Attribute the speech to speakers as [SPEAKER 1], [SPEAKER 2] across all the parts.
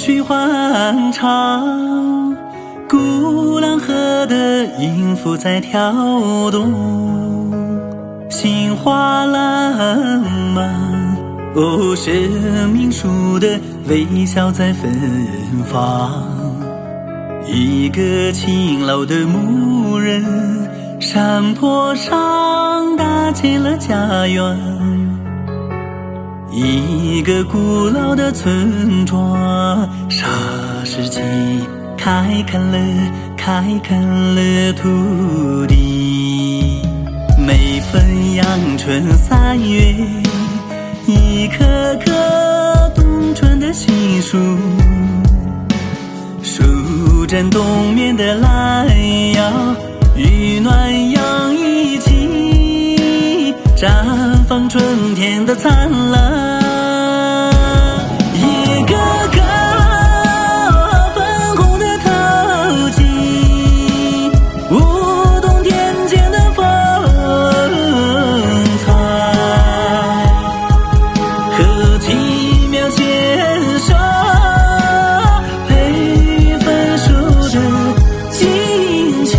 [SPEAKER 1] 续欢唱，鼓浪河的音符在跳动，心花烂漫，哦，生命树的微笑在芬芳。一个勤劳的牧人，山坡上搭建了家园，一个古老的村庄，霎时间开垦了土地。每逢阳春3月，一棵棵冬春的新树，树枕冬眠的蓝腰，与暖阳一起绽放春天的灿烂。一个个粉红的头巾，舞动田间的风采，和奇妙牵手，配分数的金球。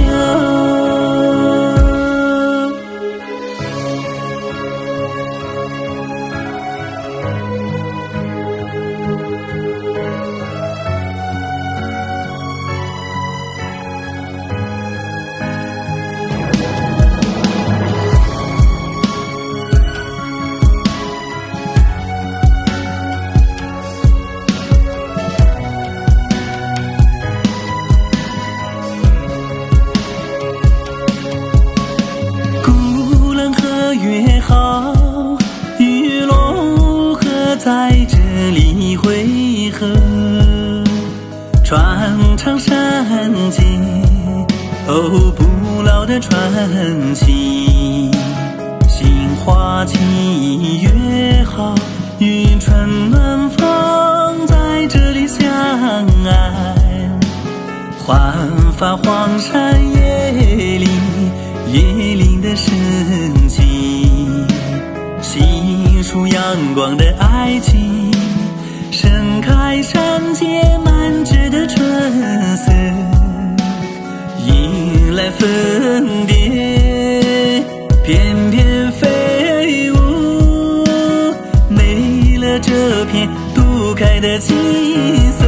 [SPEAKER 1] 越好，与龙河在这里汇合，穿肠山间，哦，不老的传奇。杏花期越好，与春暖风在这里相爱。焕发黄山野岭的生机，细数阳光的爱情，盛开山间满枝的春色，迎来粉蝶翩翩飞舞，美了这片渡开的景色。